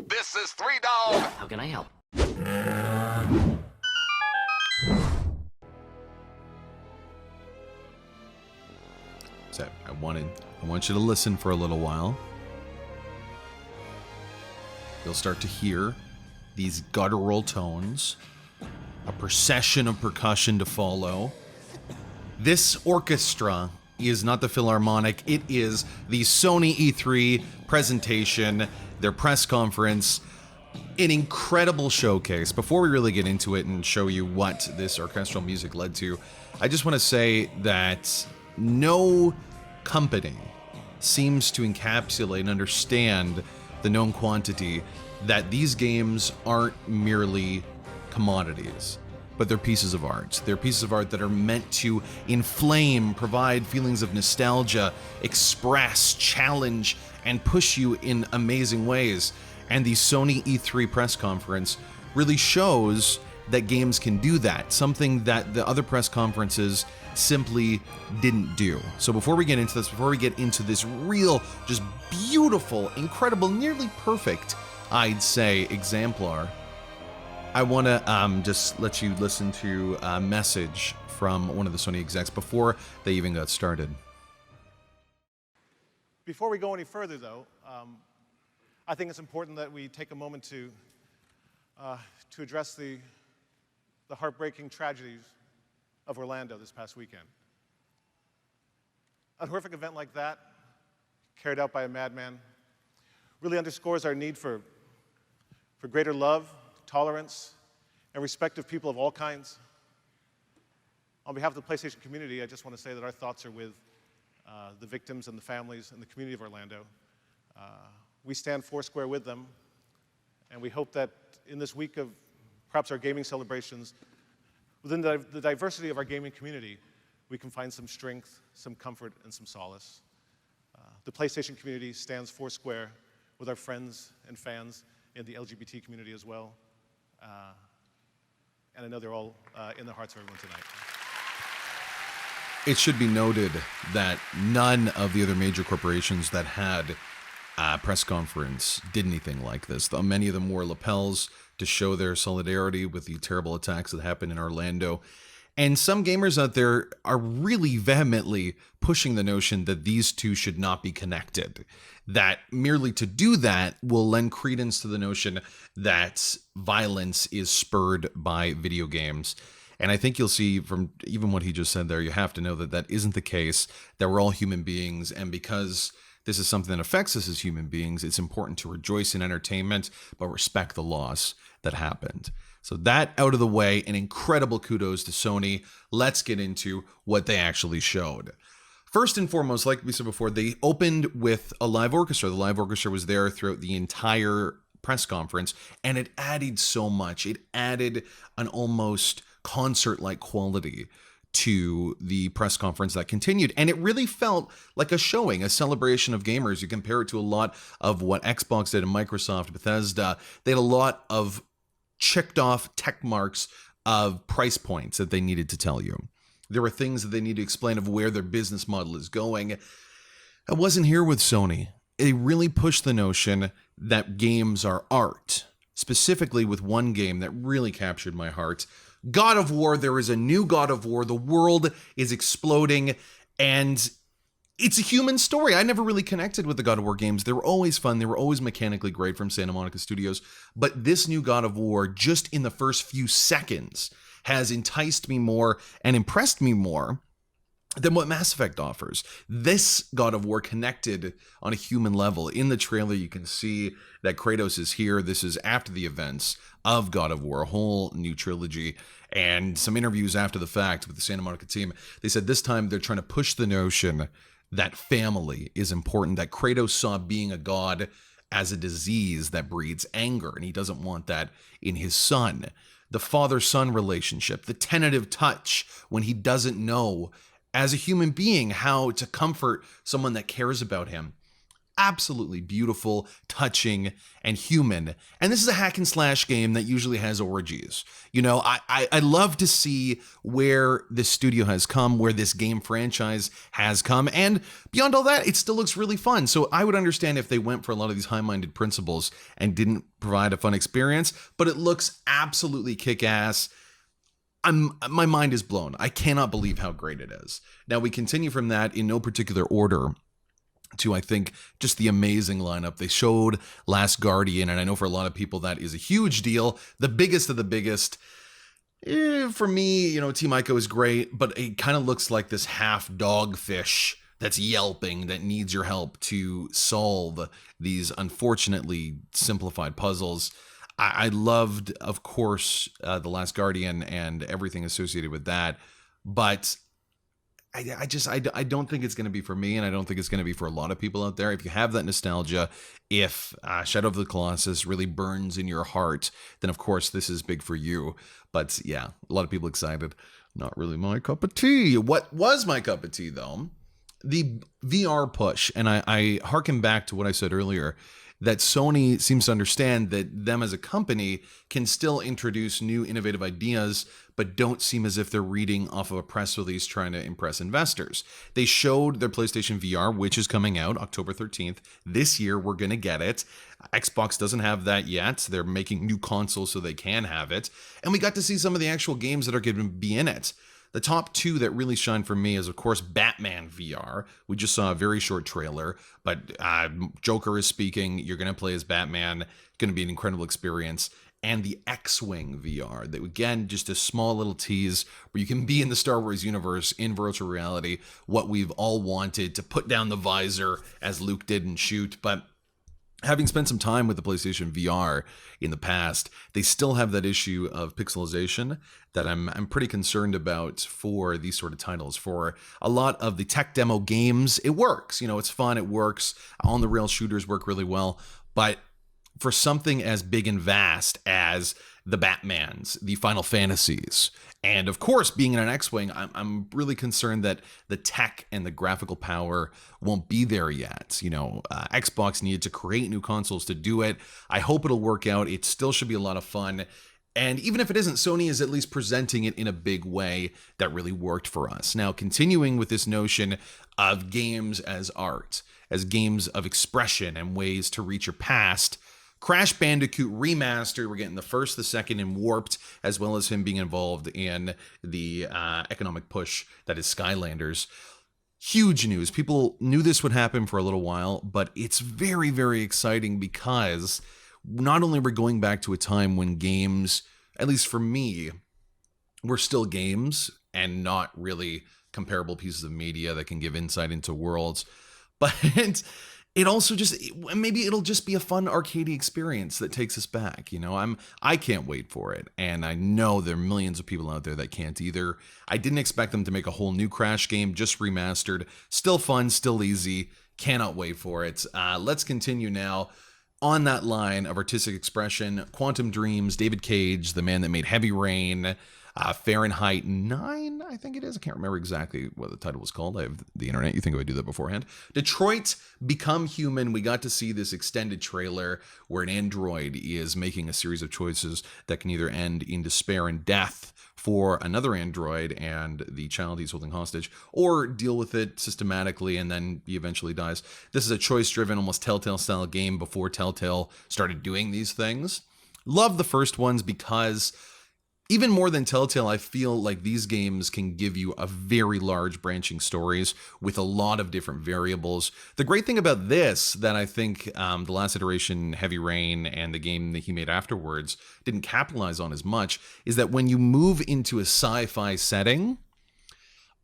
This is Three Dog. How can I help? So I want you to listen for a little while. You'll start to hear these guttural tones, a procession of percussion to follow. This orchestra is not the Philharmonic, it is the Sony E3 presentation, their press conference, an incredible showcase. Before we really get into it and show you what this orchestral music led to, I just want to say that no company seems to encapsulate and understand the known quantity that these games aren't merely commodities, but they're pieces of art. They're pieces of art that are meant to inflame, provide feelings of nostalgia, express, challenge, and push you in amazing ways. And the Sony E3 press conference really shows that games can do that, something that the other press conferences simply didn't do. So before we get into this real, just beautiful, incredible, nearly perfect, I'd say, exemplar, I want to just let you listen to a message from one of the Sony execs before they even got started. Before we go any further, though, I think it's important that we take a moment to address the heartbreaking tragedies of Orlando this past weekend. A horrific event like that, carried out by a madman, really underscores our need for greater love, tolerance, and respect of people of all kinds. On behalf of the PlayStation community, I just want to say that our thoughts are with the victims and the families and the community of Orlando. We stand foursquare with them, and we hope that in this week of perhaps our gaming celebrations, within the diversity of our gaming community, we can find some strength, some comfort, and some solace. The PlayStation community stands foursquare with our friends and fans in the LGBT community as well. And I know they're all in the hearts of everyone tonight. It should be noted that none of the other major corporations that had a press conference did anything like this. Many of them wore lapels to show their solidarity with the terrible attacks that happened in Orlando. And some gamers out there are really vehemently pushing the notion that these two should not be connected. That merely to do that will lend credence to the notion that violence is spurred by video games. And I think you'll see from even what he just said there, you have to know that that isn't the case, that we're all human beings. And because this is something that affects us as human beings, it's important to rejoice in entertainment, but respect the loss that happened. So that out of the way, an incredible kudos to Sony. Let's get into what they actually showed. First and foremost, like we said before, they opened with a live orchestra. The live orchestra was there throughout the entire press conference, and it added so much. It added an almost concert-like quality to the press conference that continued. And it really felt like a showing, a celebration of gamers. You compare it to a lot of what Xbox did and Microsoft, Bethesda. They had a lot of checked off tech marks of price points that they needed to tell you. There were things that they need to explain of where their business model is going. I wasn't here with Sony. They really pushed the notion that games are art, specifically with one game that really captured my heart. God of War, there is a new God of War. The world is exploding, and it's a human story. I never really connected with the God of War games. They were always fun. They were always mechanically great from Santa Monica Studios. But this new God of War, just in the first few seconds, has enticed me more and impressed me more than what Mass Effect offers. This God of War connected on a human level. In the trailer, you can see that Kratos is here. This is after the events of God of War, a whole new trilogy. And some interviews after the fact with the Santa Monica team, they said this time they're trying to push the notion that family is important, that Kratos saw being a god as a disease that breeds anger, and he doesn't want that in his son. The father-son relationship, the tentative touch when he doesn't know as a human being how to comfort someone that cares about him. absolutely beautiful, touching, and human. And this is a hack and slash game that usually has orgies. You know, I love to see where this studio has come, where this game franchise has come. And beyond all that, it still looks really fun. So I would understand if they went for a lot of these high-minded principles and didn't provide a fun experience, but it looks absolutely kick-ass. My mind is blown. I cannot believe how great it is. Now, we continue from that in no particular order to, I think, just the amazing lineup. They showed Last Guardian, and I know for a lot of people that is a huge deal. The biggest of the biggest. For me, you know, Team Ico is great, but it kind of looks like this half dogfish that's yelping that needs your help to solve these unfortunately simplified puzzles. I loved, of course, The Last Guardian and everything associated with that, but I don't think it's going to be for me, and I don't think it's going to be for a lot of people out there. If you have that nostalgia, if Shadow of the Colossus really burns in your heart, then of course this is big for you. But yeah, a lot of people excited. Not really my cup of tea. What was my cup of tea, though? The VR push, and I harken back to what I said earlier, that Sony seems to understand that them as a company can still introduce new innovative ideas, but don't seem as if they're reading off of a press release trying to impress investors. They showed their PlayStation VR, which is coming out October 13th. This year, we're going to get it. Xbox doesn't have that yet. They're making new consoles so they can have it. And we got to see some of the actual games that are going to be in it. The top two that really shine for me is, of course, Batman VR. We just saw a very short trailer, but Joker is speaking. You're going to play as Batman. It's going to be an incredible experience. And the X-Wing VR, that again, just a small little tease where you can be in the Star Wars universe in virtual reality, what we've all wanted, to put down the visor as Luke did and shoot. But having spent some time with the PlayStation VR in the past, they still have that issue of pixelization that I'm pretty concerned about for these sort of titles. For a lot of the tech demo games, it works. You know, it's fun, it works. On-the-rail shooters work really well. But for something as big and vast as the Batmans, the Final Fantasies, and of course, being in an X-Wing, I'm really concerned that the tech and the graphical power won't be there yet. You know, Xbox needed to create new consoles to do it. I hope it'll work out. It still should be a lot of fun. And even if it isn't, Sony is at least presenting it in a big way that really worked for us. Now, continuing with this notion of games as art, as games of expression and ways to reach your past, Crash Bandicoot Remastered, we're getting the first, the second, and Warped, as well as him being involved in the economic push that is Skylanders. Huge news. People knew this would happen for a little while, but it's very, very exciting because not only we're going back to a time when games, at least for me, were still games and not really comparable pieces of media that can give insight into worlds, but it also just, maybe it'll just be a fun arcadey experience that takes us back. You know, I can't wait for it. And I know there are millions of people out there that can't either. I didn't expect them to make a whole new Crash game, just remastered. Still fun, still easy. Cannot wait for it. Let's continue now on that line of artistic expression. Quantum Dreams, David Cage, the man that made Heavy Rain, Fahrenheit 9, I think it is. I can't remember exactly what the title was called. I have the internet. You think I would do that beforehand. Detroit Become Human. We got to see this extended trailer where an android is making a series of choices that can either end in despair and death for another android and the child he's holding hostage, or deal with it systematically and then he eventually dies. This is a choice-driven, almost Telltale-style game before Telltale started doing these things. Love the first ones because even more than Telltale, I feel like these games can give you a very large branching stories with a lot of different variables. The great thing about this that I think the last iteration, Heavy Rain, and the game that he made afterwards didn't capitalize on as much is that when you move into a sci-fi setting,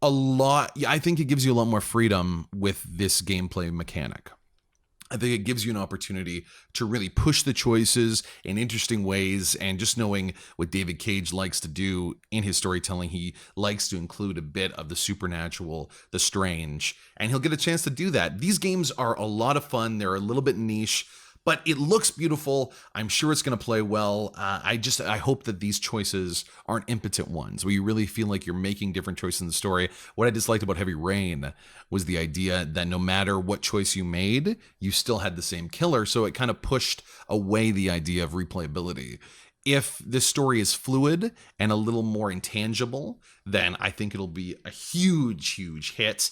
I think it gives you a lot more freedom with this gameplay mechanic. I think it gives you an opportunity to really push the choices in interesting ways, and just knowing what David Cage likes to do in his storytelling, he likes to include a bit of the supernatural, the strange, and he'll get a chance to do that. These games are a lot of fun. They're a little bit niche, But it looks beautiful. I'm sure it's going to play well. I hope that these choices aren't impotent ones, where you really feel like you're making different choices in the story. What I disliked about Heavy Rain was the idea that no matter what choice you made, you still had the same killer. So it kind of pushed away the idea of replayability. If this story is fluid and a little more intangible, then I think it'll be a huge, huge hit.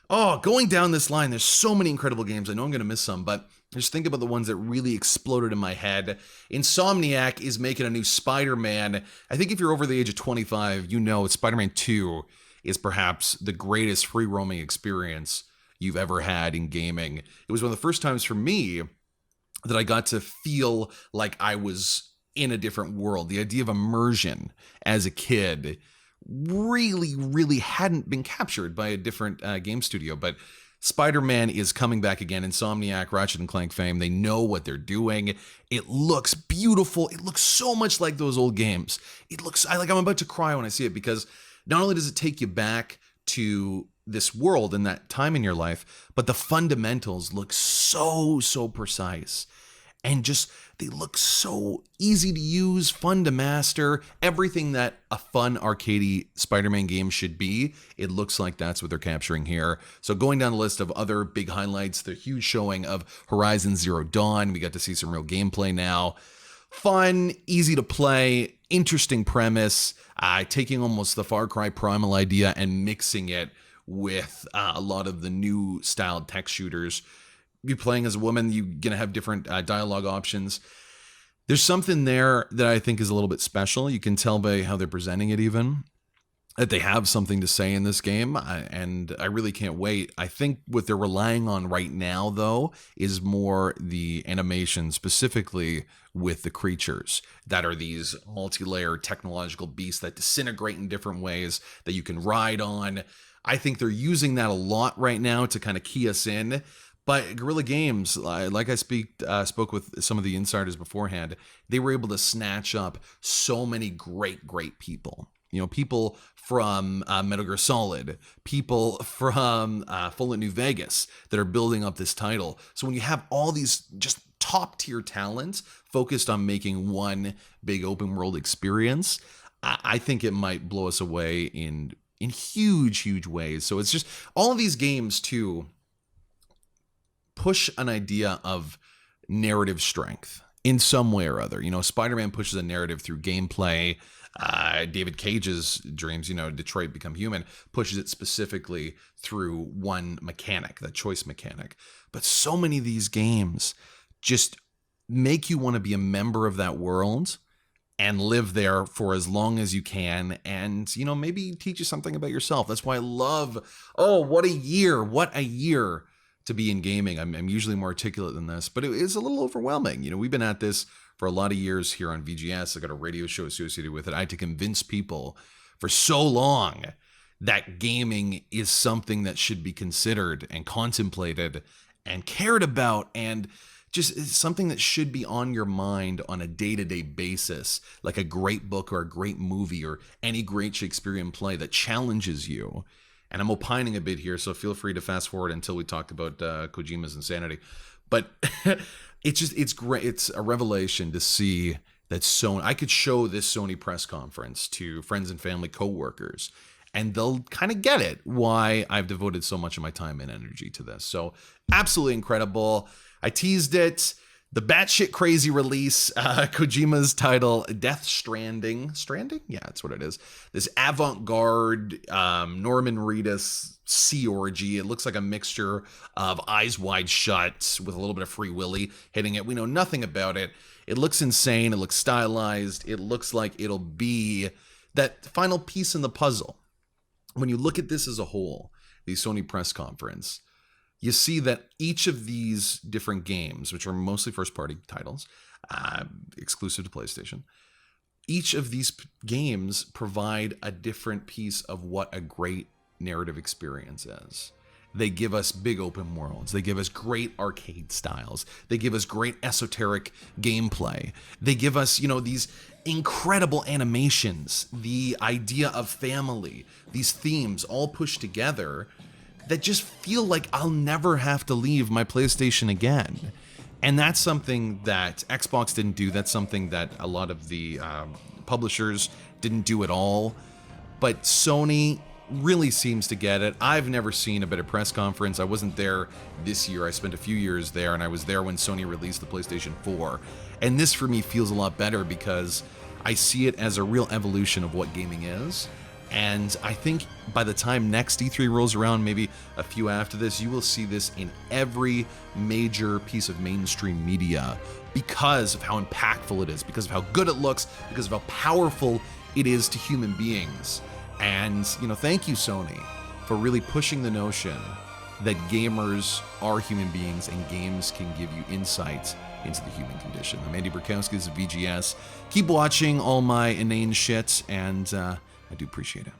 Oh, going down this line, there's so many incredible games. I know I'm going to miss some, but just think about the ones that really exploded in my head. Insomniac is making a new Spider-Man. I think if you're over the age of 25, you know Spider-Man 2 is perhaps the greatest free roaming experience you've ever had in gaming. It was one of the first times for me that I got to feel like I was in a different world. The idea of immersion as a kid really hadn't been captured by a different game studio. But Spider-Man is coming back again. Insomniac, Ratchet & Clank fame, they know what they're doing. It looks beautiful. It looks so much like those old games. It looks I'm about to cry when I see it, because not only does it take you back to this world and that time in your life, but the fundamentals look so precise. And just, they look so easy to use, fun to master, everything that a fun arcadey Spider-Man game should be. It looks like that's what they're capturing here. So going down the list of other big highlights, the huge showing of Horizon Zero Dawn. We got to see some real gameplay now. Fun, easy to play, interesting premise, taking almost the Far Cry Primal idea and mixing it with a lot of the new styled tech shooters. You're playing as a woman, you're going to have different dialogue options. There's something there that I think is a little bit special. You can tell by how they're presenting it even, that they have something to say in this game, and I really can't wait. I think what they're relying on right now, though, is more the animation, specifically with the creatures that are these multi-layered technological beasts that disintegrate in different ways that you can ride on. I think they're using that a lot right now to kind of key us in. But Guerrilla Games, like I spoke with some of the insiders beforehand, they were able to snatch up so many great people. You know, people from Metal Gear Solid, people from Fallout New Vegas that are building up this title. So when you have all these just top tier talents focused on making one big open world experience, I think it might blow us away in huge ways. So it's just all of these games too push an idea of narrative strength in some way or other. You know, Spider-Man pushes a narrative through gameplay. David Cage's Dreams, you know, Detroit Become Human, pushes it specifically through one mechanic, that choice mechanic. But so many of these games just make you want to be a member of that world and live there for as long as you can, and, you know, maybe teach you something about yourself. That's why I love, what a year to be in gaming. I'm usually more articulate than this, but it is a little overwhelming. You know, we've been at this for a lot of years here on VGS. I got a radio show associated with it. I had to convince people for so long that gaming is something that should be considered and contemplated and cared about, and just something that should be on your mind on a day-to-day basis, like a great book or a great movie or any great Shakespearean play that challenges you. And I'm opining a bit here, so feel free to fast forward until we talk about Kojima's insanity. But it's great. It's a revelation to see that Sony. I could show this Sony press conference to friends and family, coworkers, and they'll kind of get it why I've devoted so much of my time and energy to this. So absolutely incredible. I teased it. The batshit crazy release, Kojima's title, Death Stranding. Stranding? Yeah, that's what it is. This avant-garde Norman Reedus sea orgy. It looks like a mixture of Eyes Wide Shut with a little bit of Free Willy hitting it. We know nothing about it. It looks insane. It looks stylized. It looks like it'll be that final piece in the puzzle. When you look at this as a whole, the Sony press conference, you see that each of these different games, which are mostly first-party titles, exclusive to PlayStation, each of these games provide a different piece of what a great narrative experience is. They give us big open worlds. They give us great arcade styles. They give us great esoteric gameplay. They give us, you know, these incredible animations, the idea of family, these themes all pushed together that just feel like I'll never have to leave my PlayStation again. And that's something that Xbox didn't do. That's something that a lot of the publishers didn't do at all. But Sony really seems to get it. I've never seen a better press conference. I wasn't there this year. I spent a few years there, and I was there when Sony released the PlayStation 4. And this, for me, feels a lot better because I see it as a real evolution of what gaming is. And I think by the time next E3 rolls around, maybe a few after this, you will see this in every major piece of mainstream media because of how impactful it is, because of how good it looks, because of how powerful it is to human beings. And, you know, thank you, Sony, for really pushing the notion that gamers are human beings and games can give you insight into the human condition. I'm Andy Borkowski, this is VGS. Keep watching all my inane shit, and I do appreciate it.